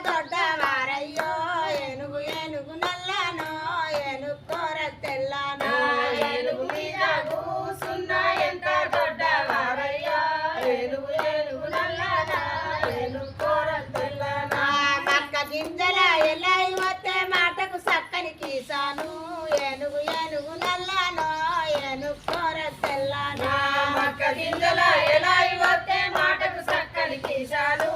దొడ్డవారయ్యో ఏనుగు ఏనుగు నల్లనో ఏనుకోర తెల్లనో ఏనుగు మీద కూసున్న ఎంత దొడ్డవారయ్యా ఏనుగు ఏనుగు నల్లనా ఏనుకోర తెల్లనా మక్క గింజల ఎల్లై వస్తే మాటకు సక్కని కీసాను ఏనుగు ఏనుగు నల్లనో ఏనుకోర తెల్లనో మక్క గింజల ఎలా వస్తే మాటకు సక్కని కీసాలు